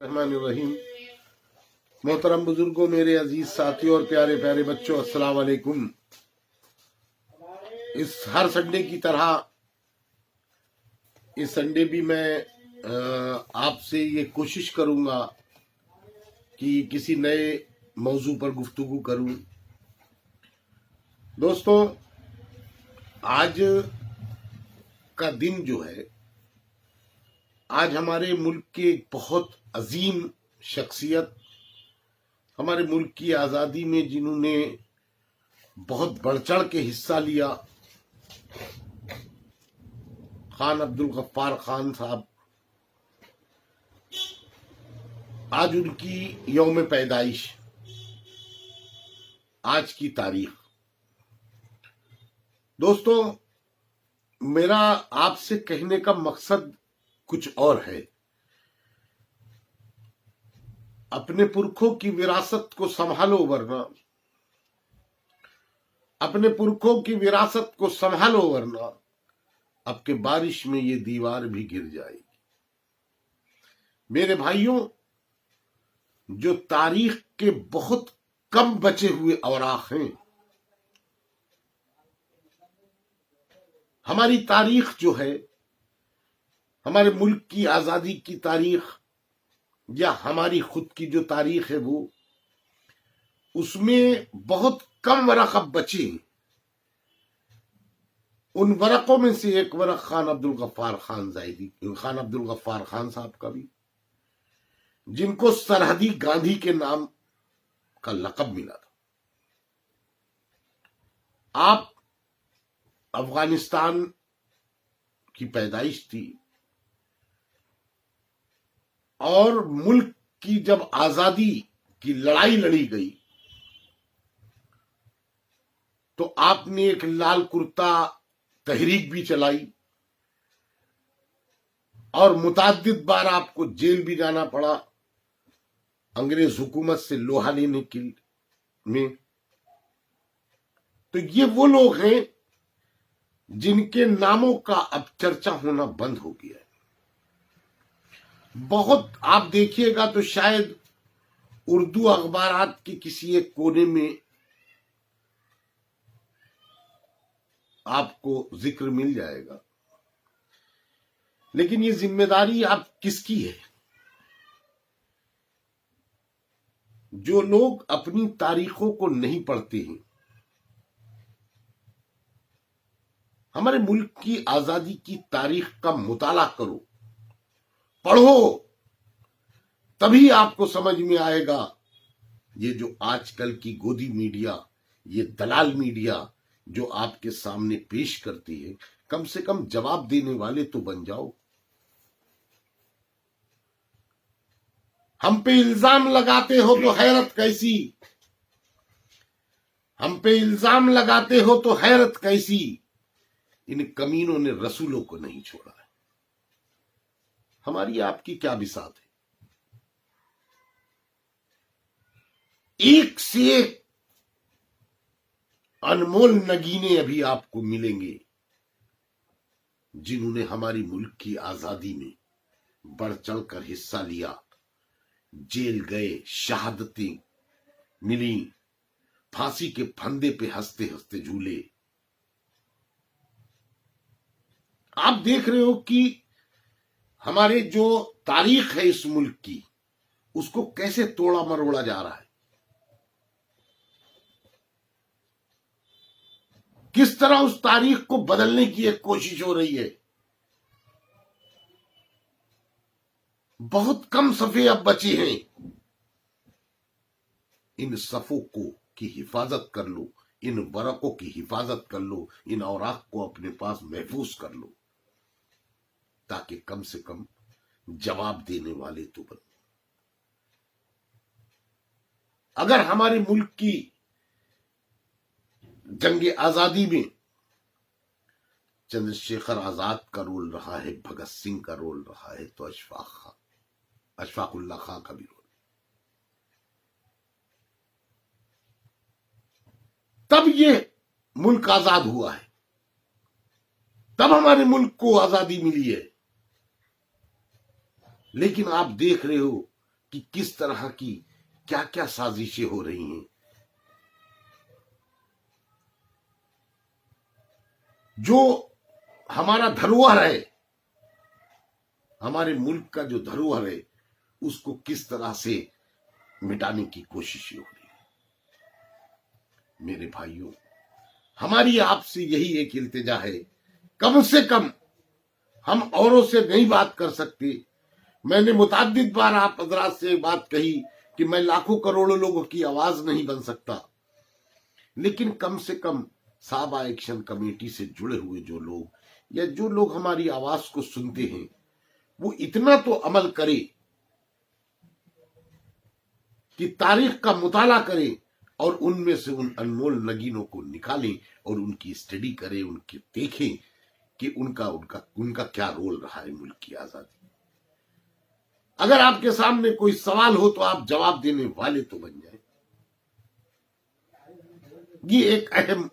الرحمن الرحیم۔ محترم بزرگوں، میرے عزیز ساتھیوں اور پیارے پیارے بچوں، السلام علیکم۔ اس ہر سنڈے کی طرح اس سنڈے بھی میں آپ سے یہ کوشش کروں گا کہ کسی نئے موضوع پر گفتگو کروں۔ دوستوں، آج کا دن جو ہے، آج ہمارے ملک کے ایک بہت عظیم شخصیت، ہمارے ملک کی آزادی میں جنہوں نے بہت بڑھ چڑھ کے حصہ لیا، خان عبدالغفار خان صاحب، آج ان کی یوم پیدائش، آج کی تاریخ۔ دوستوں، میرا آپ سے کہنے کا مقصد کچھ اور ہے۔ اپنے پرکھوں کی وراثت کو سنبھالو، ورنہ اپنے پرکھوں کی وراثت کو سنبھالو، ورنہ اب کے بارش میں یہ دیوار بھی گر جائے گی۔ میرے بھائیوں، جو تاریخ کے بہت کم بچے ہوئے اوراق ہیں، ہماری تاریخ جو ہے، ہمارے ملک کی آزادی کی تاریخ یا ہماری خود کی جو تاریخ ہے، وہ اس میں بہت کم ورق اب بچے ہیں۔ ان ورقوں میں سے ایک ورق خان عبدالغفار خان زاہدی، خان عبدالغفار خان صاحب کا بھی، جن کو سرحدی گاندھی کے نام کا لقب ملا تھا۔ آپ افغانستان کی پیدائش تھی، اور ملک کی جب آزادی کی لڑائی لڑی گئی تو آپ نے ایک لال کرتا تحریک بھی چلائی، اور متعدد بار آپ کو جیل بھی جانا پڑا انگریز حکومت سے لوہا لینے کے میں۔ تو یہ وہ لوگ ہیں جن کے ناموں کا اب چرچا ہونا بند ہو گیا ہے۔ بہت آپ دیکھیے گا تو شاید اردو اخبارات کے کسی ایک کونے میں آپ کو ذکر مل جائے گا، لیکن یہ ذمہ داری آپ کس کی ہے؟ جو لوگ اپنی تاریخوں کو نہیں پڑھتے ہیں، ہمارے ملک کی آزادی کی تاریخ کا مطالعہ کرو، پڑھو، تبھی آپ کو سمجھ میں آئے گا۔ یہ جو آج کل کی گودی میڈیا، یہ دلال میڈیا جو آپ کے سامنے پیش کرتی ہے، کم سے کم جواب دینے والے تو بن جاؤ۔ ہم پہ الزام لگاتے ہو تو حیرت کیسی، ہم پہ الزام لگاتے ہو تو حیرت کیسی، ان کمینوں نے رسولوں کو نہیں چھوڑا ہے۔ ہماری آپ کی کیا بساط ہے؟ ایک سے ایک انمول نگینے ابھی آپ کو ملیں گے، جنہوں نے ہماری ملک کی آزادی میں بڑھ چڑھ کر حصہ لیا، جیل گئے، شہادتیں ملی، پھانسی کے پھندے پہ ہنستے ہنستے جھولے۔ آپ دیکھ رہے ہو کہ ہمارے جو تاریخ ہے اس ملک کی، اس کو کیسے توڑا مروڑا جا رہا ہے، کس طرح اس تاریخ کو بدلنے کی ایک کوشش ہو رہی ہے۔ بہت کم صفحے اب بچے ہیں، ان صفوں کو کی حفاظت کر لو، ان ورقوں کی حفاظت کر لو، ان اوراق کو اپنے پاس محفوظ کر لو، تاکہ کم سے کم جواب دینے والے تو بنو۔ اگر ہمارے ملک کی جنگ آزادی میں چندر شیخر آزاد کا رول رہا ہے، بھگت سنگھ کا رول رہا ہے، تو اشفاق اللہ خان کا بھی رول۔ تب یہ ملک آزاد ہوا ہے، تب ہمارے ملک کو آزادی ملی ہے۔ لیکن آپ دیکھ رہے ہو कि किस तरह की क्या क्या साजिशें हो रही हैं। जो हमारा धरोहर है, हमारे मुल्क का जो धरोहर है, उसको किस तरह से मिटाने की कोशिशें हो रही है। मेरे भाइयों, हमारी आपसे यही एक इल्तिजा है, कम से कम हम औरों से नहीं बात कर सकते। मैंने मुताद्दिद बार आप हजरात से बात कही कि मैं लाखों करोड़ों लोगों की आवाज नहीं बन सकता, लेकिन कम से कम साबा एक्शन कमेटी से जुड़े हुए जो लोग या जो लोग हमारी आवाज को सुनते हैं, वो इतना तो अमल करे कि तारीख का मुताला करें और उनमें से उन अनमोल नगीनों को निकालें और उनकी स्टडी करें, उनकी देखें कि उनका क्या रोल रहा है मुल्क की आजादी। अगर आपके सामने कोई सवाल हो तो आप जवाब देने वाले तो बन जाए। ये एक अहम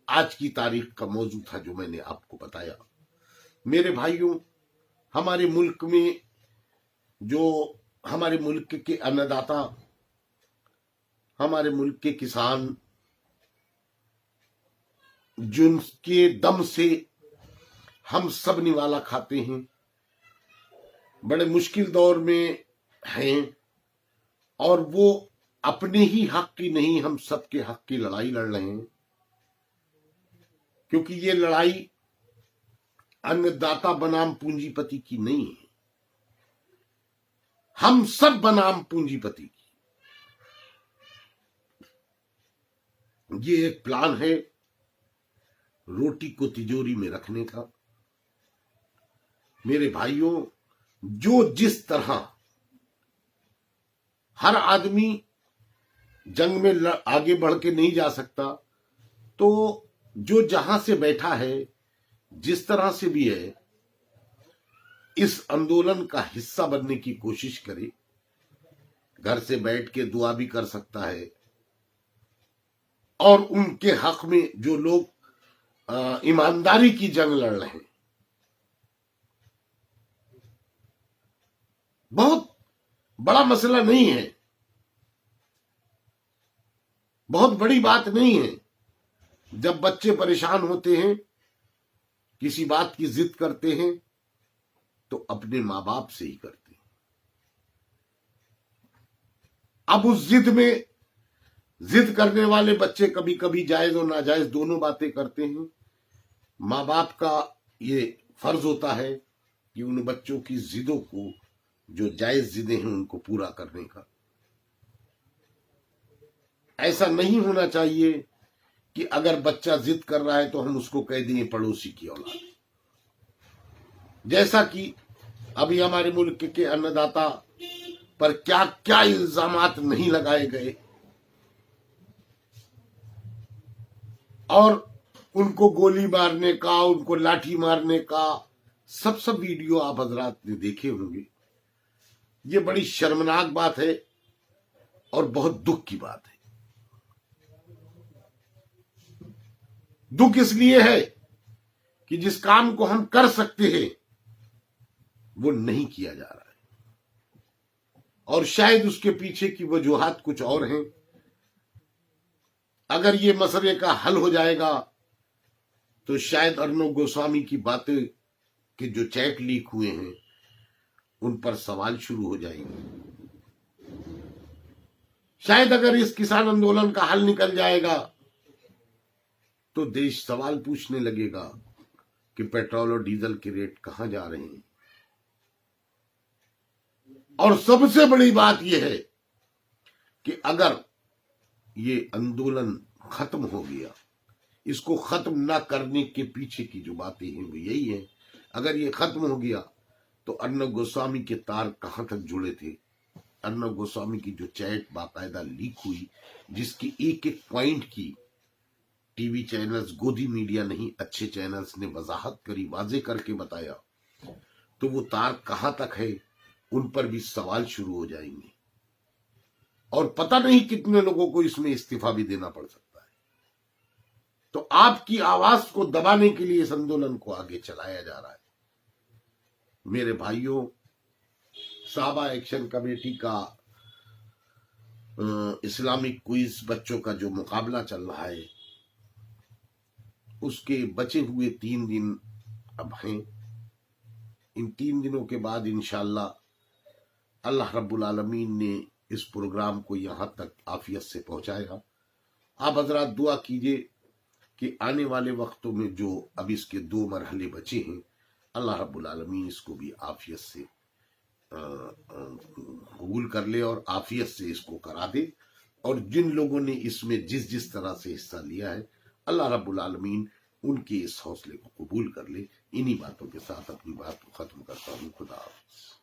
आज की तारीख का मौजू था जो मैंने आपको बताया। मेरे भाइयों, हमारे मुल्क में जो हमारे मुल्क के अन्नदाता, हमारे मुल्क के किसान, जिनके दम से हम सब निवाला खाते हैं, बड़े मुश्किल दौर में हैं और वो अपने ही हक की नहीं, हम सबके हक की लड़ाई लड़ रहे हैं। क्योंकि ये लड़ाई अन्नदाता बनाम पूंजीपति की नहीं है, हम सब बनाम पूंजीपति की। ये एक प्लान है रोटी को तिजोरी में रखने का। मेरे भाइयों, जो जिस तरह हर आदमी जंग में आगे बढ़ के नहीं जा सकता, तो जो जहां से बैठा है, जिस तरह से भी है, इस आंदोलन का हिस्सा बनने की कोशिश करे। घर से बैठ के दुआ भी कर सकता है और उनके हक में जो लोग ईमानदारी की जंग लड़ रहे हैं, बहुत बड़ा मसला नहीं है, बहुत बड़ी बात नहीं है। जब बच्चे परेशान होते हैं, किसी बात की जिद करते हैं, तो अपने माँ बाप से ही करते हैं। अब उस जिद में जिद करने वाले बच्चे कभी कभी जायज और नाजायज दोनों बातें करते हैं। माँ बाप का ये फर्ज होता है कि उन बच्चों की जिदों को, जो जायज जिदें हैं, उनको पूरा करने का। ऐसा नहीं होना चाहिए कि अगर बच्चा जिद कर रहा है तो हम उसको कह दें पड़ोसी की औलाद। जैसा कि अभी हमारे मुल्क के अन्नदाता पर क्या क्या इल्जामात नहीं लगाए गए और उनको गोली मारने का, उनको लाठी मारने का सब वीडियो आप हजरात ने देखे होंगे। ये बड़ी शर्मनाक बात है और बहुत दुख की बात है। दुख इसलिए है कि जिस काम को हम कर सकते हैं वो नहीं किया जा रहा है, और शायद उसके पीछे की वजूहात कुछ और हैं। अगर ये मसले का हल हो जाएगा तो शायद अर्नब गोस्वामी की बातें के जो चैट लीक हुए हैं उन पर सवाल शुरू हो जाएंगे। शायद अगर इस किसान आंदोलन का हल निकल जाएगा तो देश सवाल पूछने लगेगा कि पेट्रोल और डीजल के रेट कहां जा रहे हैं। और सबसे बड़ी बात यह है कि अगर ये आंदोलन खत्म हो गया, इसको खत्म ना करने के पीछे की जो बातें हैं वो यही है, अगर ये खत्म हो गया तो अर्नब गोस्वामी के तार कहां तक जुड़े थे। अर्नब गोस्वामी की जो चैट बाकायदा लीक हुई, जिसकी एक एक पॉइंट की टीवी चैनल्स, गोदी मीडिया नहीं, अच्छे चैनल्स ने वजाहत करी, वाजे करके बताया, तो वो तार कहां तक है उन पर भी सवाल शुरू हो जाएंगे और पता नहीं कितने लोगों को इसमें इस्तीफा भी देना पड़ सकता है। तो आपकी आवाज को दबाने के लिए इस आंदोलन को आगे चलाया जा रहा है। मेरे भाइयों, صحابہ ایکشن کمیٹی کا اسلامک کوئز بچوں کا جو مقابلہ چل رہا ہے اس کے بچے ہوئے 3 دن اب ہیں. ان 3 دنوں کے بعد انشاءاللہ اللہ رب العالمین نے اس پروگرام کو یہاں تک عافیت سے پہنچائے گا. آپ حضرات دعا کیجئے کہ آنے والے وقتوں میں جو اب اس کے 2 مرحلے بچے ہیں اللہ رب العالمین اس کو بھی عافیت سے قبول کر لے اور عافیت سے اس کو کرا دے. اور جن لوگوں نے اس میں جس طرح سے حصہ لیا ہے اللہ رب العالمین ان کے اس حوصلے کو قبول کر لے. انہی باتوں کے ساتھ اپنی بات کو ختم کرتا ہوں. خدا حافظ.